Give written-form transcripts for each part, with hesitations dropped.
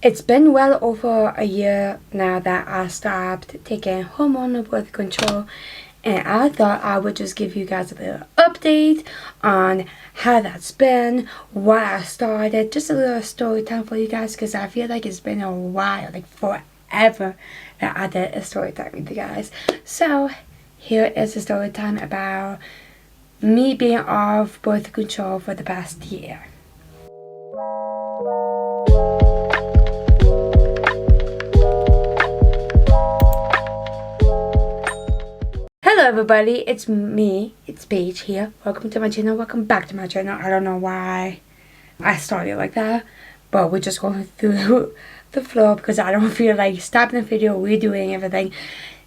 It's been well over a year now that I stopped taking hormonal birth control, and I thought I would just give you guys a little update on how that's been, why I started, just a little story time for you guys, because I feel like it's been a while, like forever, that I did a story time with you guys. So here is a story time about me being off birth control for the past year. Hello everybody, it's Paige here. Welcome to my channel, welcome back to my channel. I don't know why I started like that, but we're just going through the flow because I don't feel like stopping the video, redoing everything.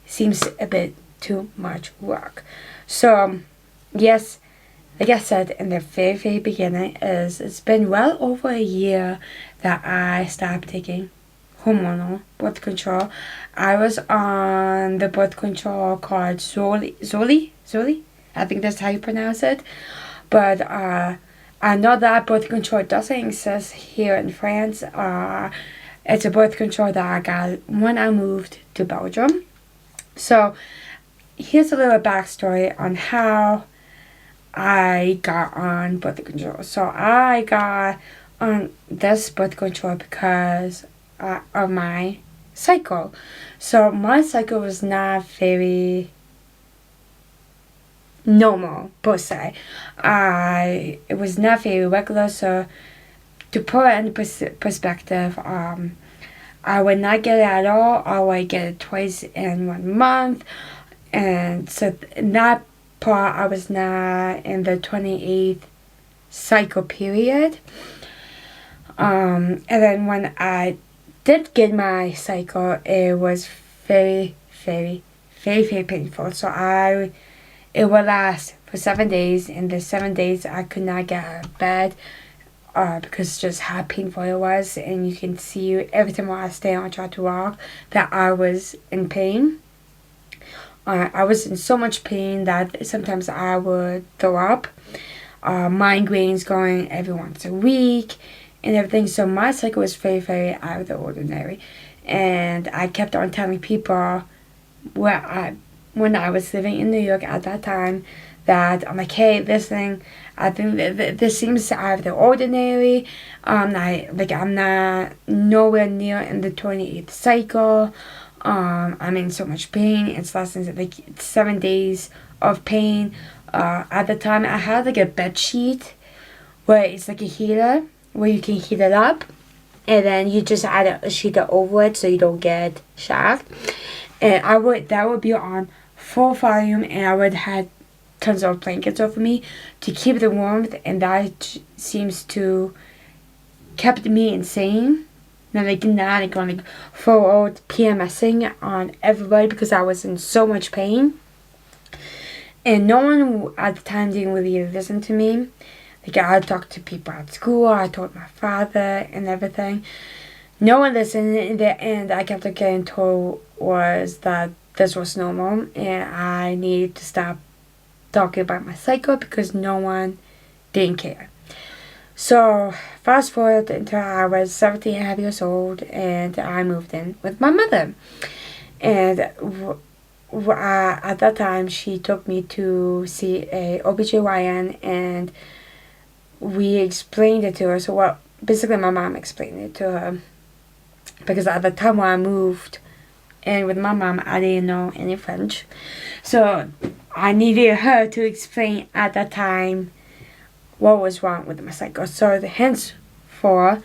Seems a bit too much work. So, yes, like I said in the very beginning, it's been well over a year that I stopped taking hormonal birth control. I was on the birth control called Zoli. I think that's how you pronounce it. But I know that birth control doesn't exist here in France. It's a birth control that I got when I moved to Belgium. So here's a little backstory on how I got on birth control. So I got on this birth control because of my cycle. So my cycle was not very normal per se. It was not very regular. So to put it in perspective, I would not get it at all. I would get it twice in 1 month, and so in that part I was not in the 28th cycle period. And then when I did get my cycle, it was very painful. So it would last for 7 days, and the 7 days I could not get out of bed because just how painful it was. And you can see every time I stand and try to walk that I was in pain. I was in so much pain that sometimes I would throw up. Migraines going every once a week and everything. So my cycle was very out of the ordinary, and I kept on telling people when I was living in New York at that time that I'm like, hey, listen, I think this seems out of the ordinary. I'm not nowhere near in the 28th cycle. I'm in so much pain. It's less than it's 7 days of pain. At the time I had like a bed sheet where it's like a heater where you can heat it up, and then you just add a sheet over it so you don't get shocked. And that would be on full volume, and I would have tons of blankets over me to keep the warmth, and that seems to kept me insane. Not going full out PMSing on everybody because I was in so much pain, and no one at the time didn't really listen to me. Like, I talked to people at school, I told my father and everything. No one listened. In the end, I kept getting told was that this was normal and I needed to stop talking about my cycle because no one didn't care. So fast forward until I was 17 and a half years old, and I moved in with my mother. And at that time, she took me to see a OBGYN, and we explained it to her. So basically my mom explained it to her, because at the time when I moved in with my mom, I didn't know any French. So I needed her to explain at that time what was wrong with my cycle. So henceforth,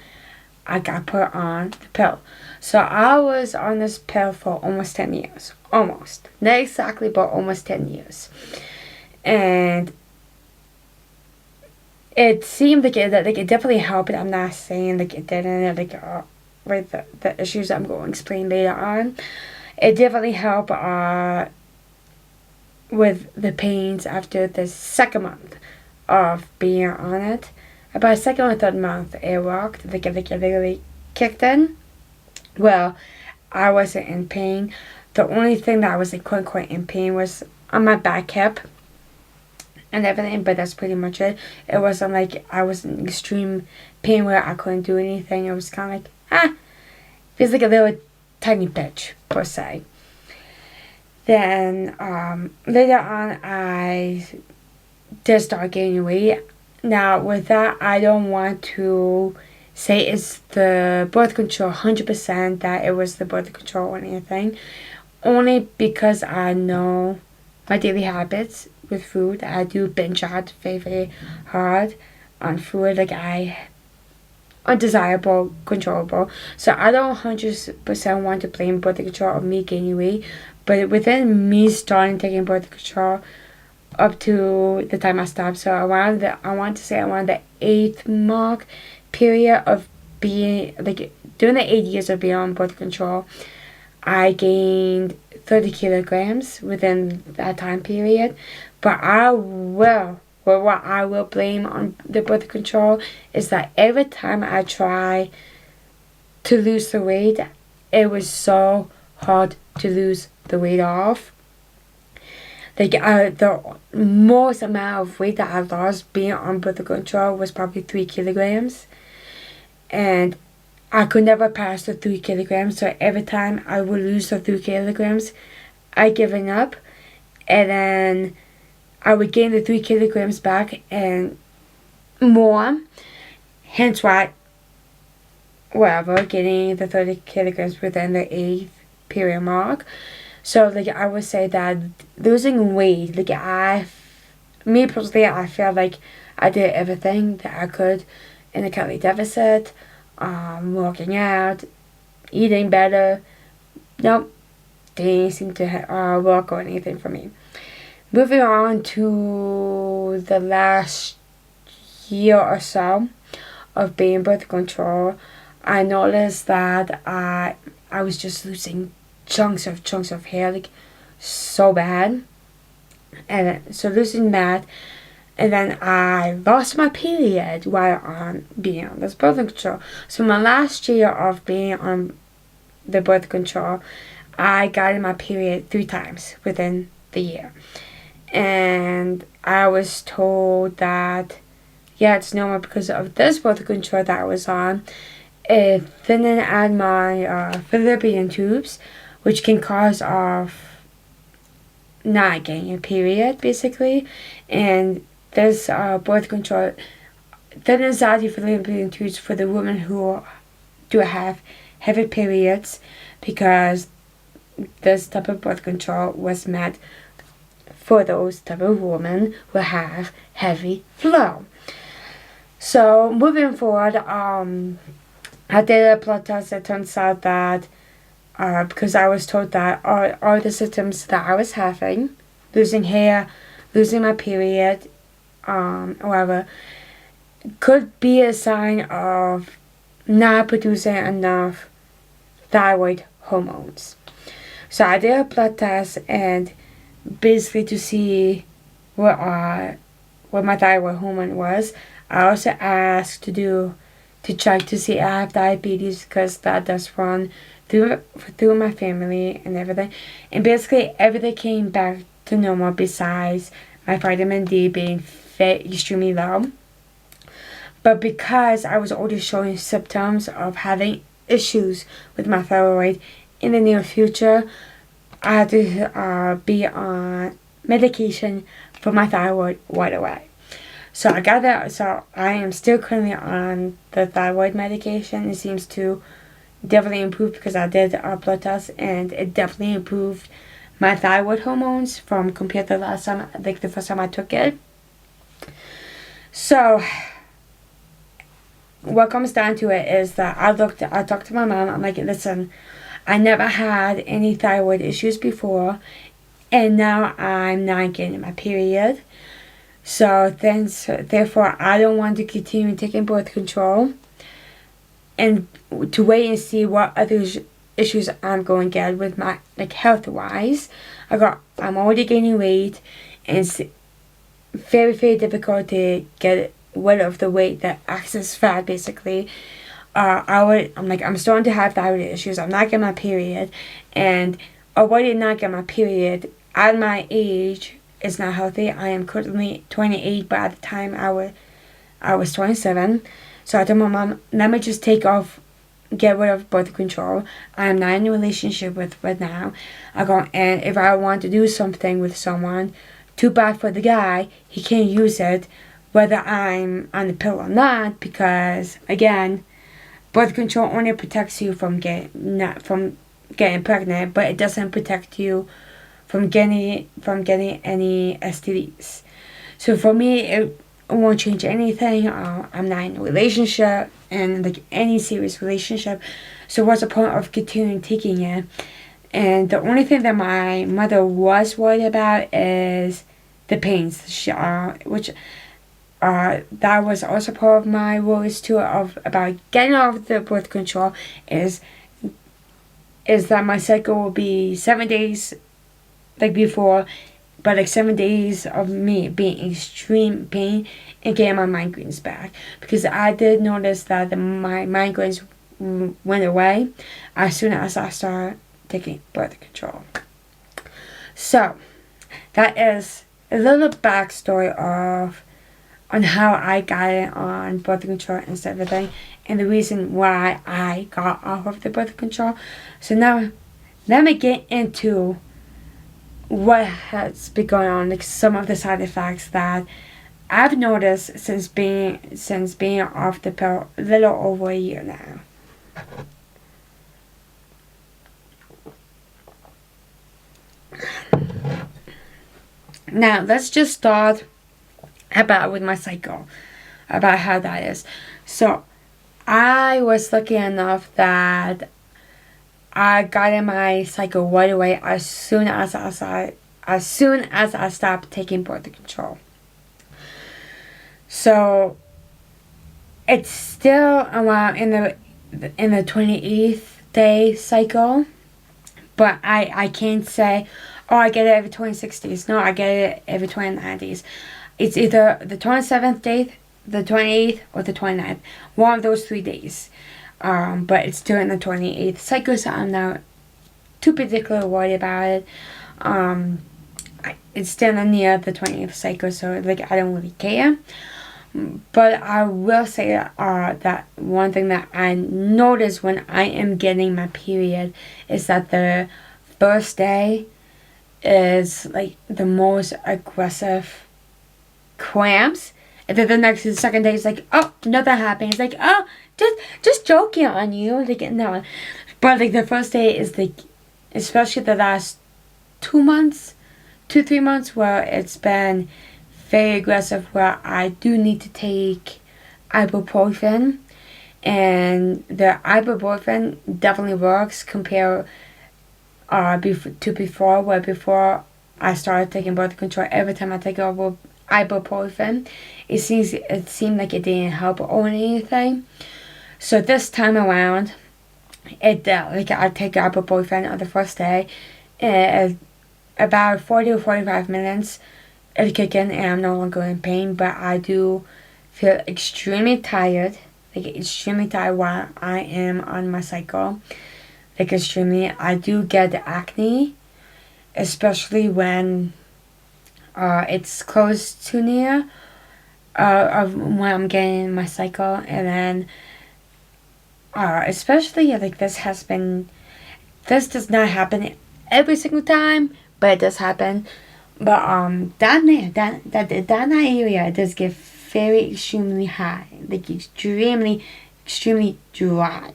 I got put on the pill. So I was on this pill for almost 10 years. Almost. Not exactly, but almost 10 years. And it seemed like it definitely helped. I'm not saying like it didn't. With the issues I'm going to explain later on, it definitely helped with the pains after the second month of being on it. About second or third month, it worked. It really kicked in. Well, I wasn't in pain. The only thing that I was like quote in pain was on my back hip and everything, but that's pretty much it. It wasn't like I was in extreme pain where I couldn't do anything. It was kind of like, feels like a little tiny pitch per se. Then later on, I did start gaining weight. Now with that, I don't want to say it's the birth control 100% that it was the birth control or anything. Only because I know my daily habits with food. I do binge out very, very hard on food. Like I undesirable, controllable. So I don't 100% want to blame birth control on me gaining weight. But within me starting taking birth control up to the time I stopped, so around the 8th mark period of being, like, during the 8 years of being on birth control, I gained 30 kilograms within that time period. But what I will blame on the birth control is that every time I try to lose the weight, it was so hard to lose the weight off. Like the most amount of weight that I lost being on birth control was probably 3 kilograms, and I could never pass the 3 kilograms. So every time I would lose the 3 kilograms, I given up, and then I would gain the 3 kilograms back and more. Hence why, getting the 30 kilograms within the 8th period mark. So, like, I would say that losing weight, like, me personally, I feel like I did everything that I could in a calorie deficit, working out, eating better. Nope, didn't seem to work or anything for me. Moving on to the last year or so of being birth control, I noticed that I was just losing chunks of hair, like, so bad. And so losing that, and then I lost my period while on being on this birth control. So my last year of being on the birth control, I got in my period 3 times within the year. And I was told that, yeah, it's normal because of this birth control that I was on. It thinning out my fallopian tubes, which can cause not getting a period, basically. And this birth control thins out your fallopian tubes for the women who do have heavy periods, because this type of birth control was meant for those type of women who have heavy flow. So moving forward, I did a blood test. It turns out that because I was told that all the symptoms that I was having, losing hair, losing my period, whatever, could be a sign of not producing enough thyroid hormones. So I did a blood test, and basically to see what my thyroid hormone was. I also asked to check to see I have diabetes, because that does run through my family and everything. And basically everything came back to normal besides my vitamin D being extremely low. But because I was already showing symptoms of having issues with my thyroid in the near future, I had to be on medication for my thyroid right away. So I got that. So I am still currently on the thyroid medication. It seems to definitely improve, because I did a blood test and it definitely improved my thyroid hormones from compared to last time, like the first time I took it. So what comes down to it is that I talked to my mom. I'm like, listen, I never had any thyroid issues before, and now I'm not getting my period. So therefore, I don't want to continue taking birth control, and to wait and see what other issues I'm going to get with my, like, health wise. I'm already gaining weight, and it's very, very difficult to get rid of the weight, that excess fat, basically. I'm starting to have thyroid issues. I'm not getting my period, and already not getting my period at my age is not healthy. I am currently 28, but at the time I was 27. So I told my mom, let me just take off get rid of birth control. I'm not in a relationship with right now. And if I want to do something with someone, too bad for the guy. He can't use it, whether I'm on the pill or not, because again, birth control only protects you from getting pregnant, but it doesn't protect you from getting any STDs. So for me, it won't change anything. I'm not in a relationship, and like any serious relationship. So what's the point of continuing taking it? And the only thing that my mother was worried about is the pains, which that was also part of my worries too about getting off the birth control. Is that my cycle will be 7 days like before, but like 7 days of me being in extreme pain and getting my migraines back, because I did notice that my migraines went away as soon as I started taking birth control. So that is a little backstory on how I got it on birth control and everything, and the reason why I got off of the birth control. So now let me get into what has been going on, like some of the side effects that I've noticed since being off the pill a little over a year now. Now let's just start with my cycle, about how that is. So I was lucky enough that I got in my cycle right away as soon as I stopped taking birth control. So it's still around in the 28th day cycle, but I can't say, oh, I get it every 26 days. No, I get it every 29 days. It's either the 27th day, the 28th, or the 29th. One of those 3 days. But it's still in the 28th cycle, so I'm not too particularly worried about it. It's still near the 28th cycle, so like I don't really care. But I will say that one thing that I notice when I am getting my period is that the first day is like the most aggressive cramps, and then the second day is like, oh, nothing happened. It's like, oh, just joking on you, like, no. But like the first day is like, especially the last 3 months where it's been very aggressive, where I do need to take ibuprofen, and the ibuprofen definitely works compared to before, where before I started taking birth control, every time I take ibuprofen, it seemed like it didn't help or anything. So this time around, I take ibuprofen on the first day, and about 40 or 45 minutes, it'll kick in and I'm no longer in pain, but I do feel extremely tired, while I am on my cycle. Like extremely, I do get the acne, especially when it's close to near of when I'm getting my cycle, and then especially like this does not happen every single time, but it does happen. But that area does get very extremely high, like extremely dry,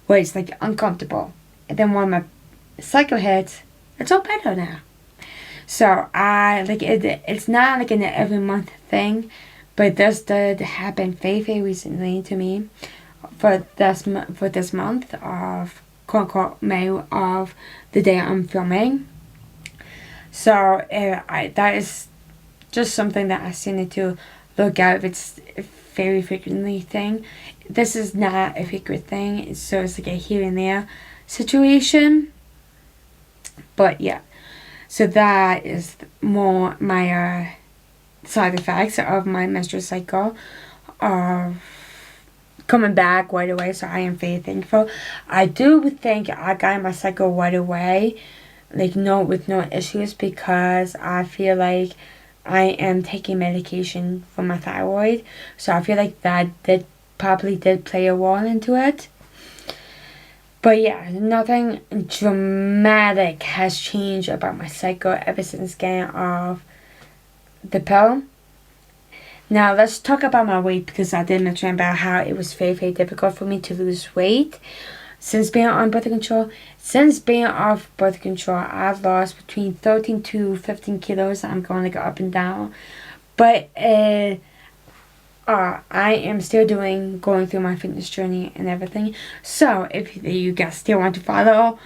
where it's like uncomfortable. And then when my cycle hits, it's all better now. So I like it. It's not like an every month thing, but this did happen very recently to me for this month of quote unquote May, of the day I'm filming. So that is just something that I still need to look at if it's a very frequently thing. This is not a frequent thing, so it's like a here and there situation. But yeah, so that is more my side effects of my menstrual cycle of coming back right away. So I am very thankful. I do think I got my cycle right away, with no issues, because I feel like I am taking medication for my thyroid, so I feel like that probably did play a role into it. But yeah, nothing dramatic has changed about my cycle ever since getting off the pill. Now let's talk about my weight, because I did mention about how it was very, very difficult for me to lose weight since being on birth control. Since being off birth control, I've lost between 13 to 15 kilos. I'm going to go up and down. But I am still going through my fitness journey and everything. So if you guys still want to follow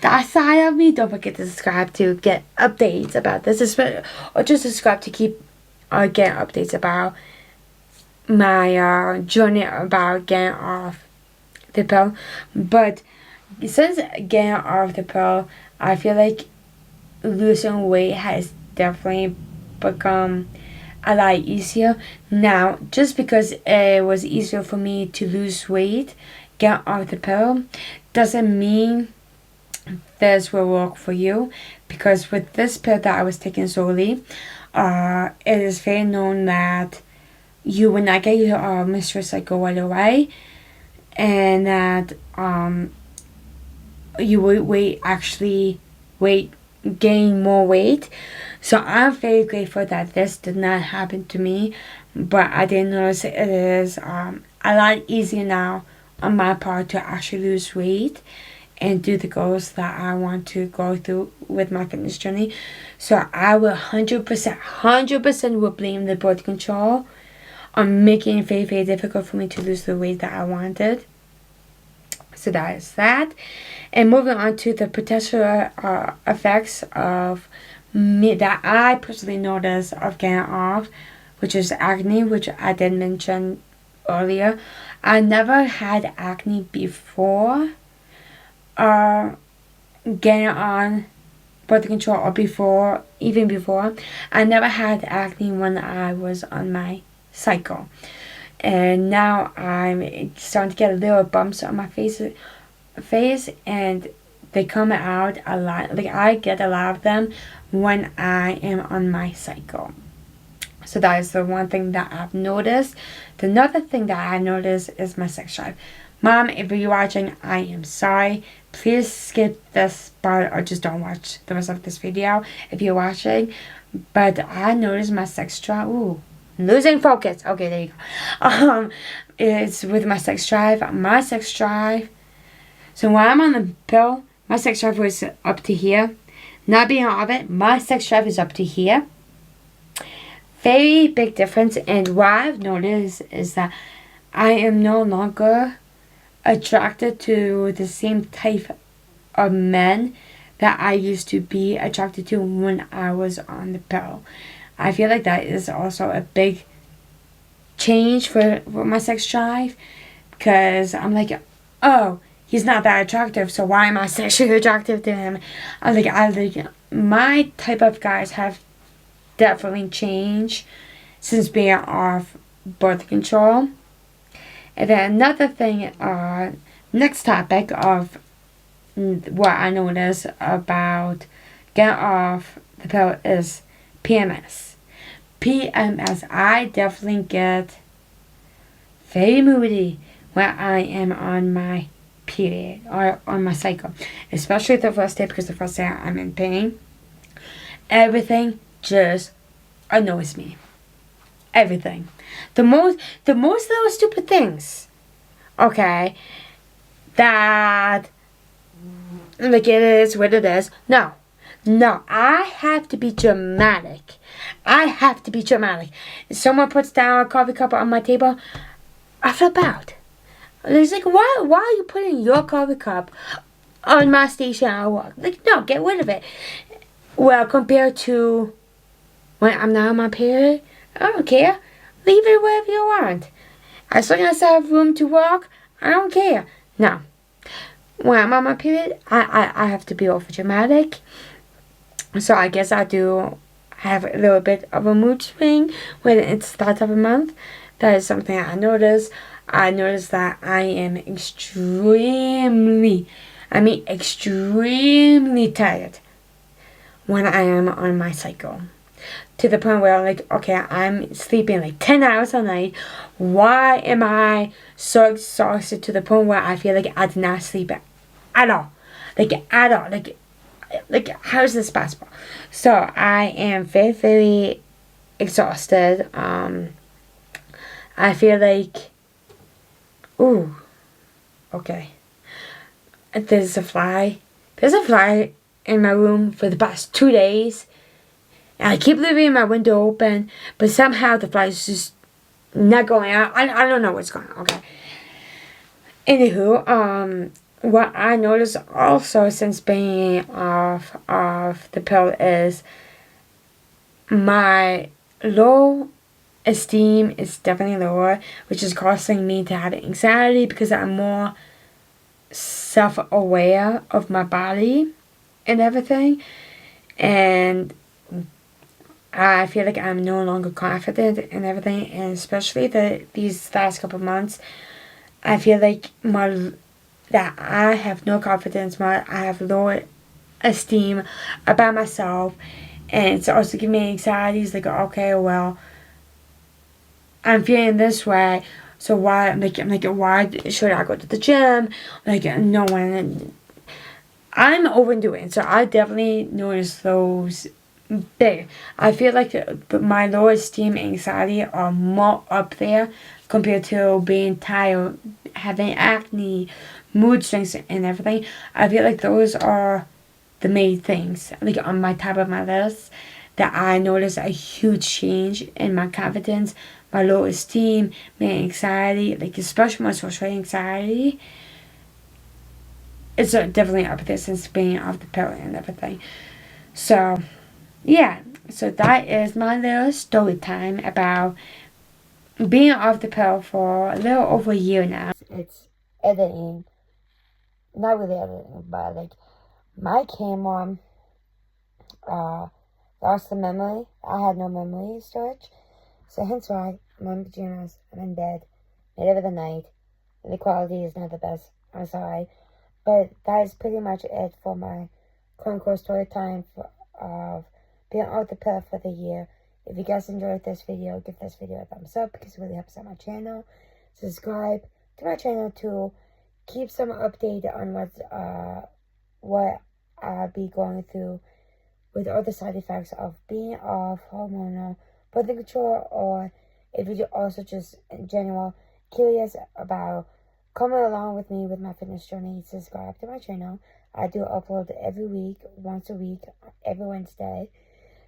that side of me, don't forget to subscribe to get updates about this, or just subscribe to keep get updates about my journey about getting off the pill. But since getting off the pill, I feel like losing weight has definitely become a lot easier. Now, just because it was easier for me to lose weight, get off the pill, doesn't mean this will work for you. Because with this pill that I was taking solely, it is very known that you will not get your menstrual cycle right away, and that you will gain more weight. So I'm very grateful that this did not happen to me, but I did notice it is a lot easier now on my part to actually lose weight and do the goals that I want to go through with my fitness journey. So I will 100% will blame the birth control on making it very, very difficult for me to lose the weight that I wanted. So that is that. And moving on to the potential effects of me that I personally noticed of getting off, which is acne, which I did mention earlier. I never had acne before getting on birth control, or even before. I never had acne when I was on my cycle. And now I'm starting to get little bumps on my face, and they come out a lot. Like, I get a lot of them when I am on my cycle. So that is the one thing that I've noticed. The another thing that I noticed is my sex drive. Mom, if you're watching, I am sorry. Please skip this part, or just don't watch the rest of this video if you're watching. But I noticed my sex drive. Ooh, losing focus. Okay, there you go. It's with my sex drive. My sex drive. So when I'm on the pill, my sex drive was up to here. Not being off it, my sex drive is up to here. Very big difference. And what I've noticed is that I am no longer attracted to the same type of men that I used to be attracted to when I was on the pill. I feel like that is also a big change for my sex drive, because I'm like, oh, he's not that attractive, so why am I sexually attractive to him? I like my type of guys have definitely changed since being off birth control. And then another thing, next topic of what I noticed about getting off the pill is PMS. PMS, I definitely get very moody when I am on my period or on my cycle, especially the first day, because the first day I'm in pain. Everything just annoys me. Everything. The most little stupid things. Okay. That, like, it is what it is. No, I have to be dramatic. If someone puts down a coffee cup on my table, I flip out. It's like, why are you putting your coffee cup on my station I walk? Like, no, get rid of it. Well, compared to when I'm not on my period, I don't care. Leave it wherever you want. As long as I have room to walk, I don't care. No. When I'm on my period, I have to be over dramatic. So I guess I do have a little bit of a mood swing when it's that time of month. That is something I notice. I notice that I am extremely tired when I am on my cycle. to the point where, like, okay, I'm sleeping like 10 hours a night. Why am I so exhausted to the point where I feel like I did not sleep at all? Like, at all. Like, how is this possible? So, I am very, very exhausted. I feel like, ooh, okay. There's a fly. There's a fly in my room for the past 2 days. And I keep leaving my window open, but somehow the fly is just not going out. I don't know what's going on. Okay. Anywho, what I noticed also since being off of the pill is my low esteem is definitely lower, which is causing me to have anxiety because I'm more self-aware of my body and everything. And I feel like I'm no longer confident in everything, and especially these last couple of months, I feel like that I have no confidence, I have low esteem about myself, and it's also giving me anxieties. Like, okay, well, I'm feeling this way, so why? I'm like, why should I go to the gym? Like, no one. I'm overdoing, so I definitely notice those big. I feel like my low esteem, anxiety are more up there compared to being tired, having acne, mood swings, and everything. I feel like those are the main things, like on my top of my list, that I notice a huge change in my confidence, my low esteem, my anxiety, like especially my social anxiety. It's definitely up there since being off the pill and everything. So, yeah. So that is my little story time about being off the pill for a little over a year now. It's editing. Not really editing, but like my camera lost the memory. I had no memory storage. So hence why I'm in pajamas, I'm in bed, middle of the night. The quality is not the best. I'm sorry. But that is pretty much it for my quote-unquote story time of being out the pill for the year. If you guys enjoyed this video, give this video a thumbs up because it really helps out my channel. Subscribe to my channel to keep some update on what I'll be going through with all the side effects of being off hormonal birth control, or if you're also just in general curious about coming along with me with my fitness journey, subscribe to my channel. I do upload every week, once a week, every Wednesday.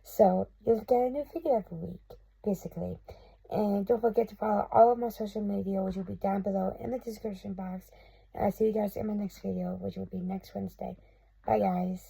So you'll get a new video every week, basically. And don't forget to follow all of my social media, which will be down below in the description box. And I'll see you guys in my next video, which will be next Wednesday. Bye, guys.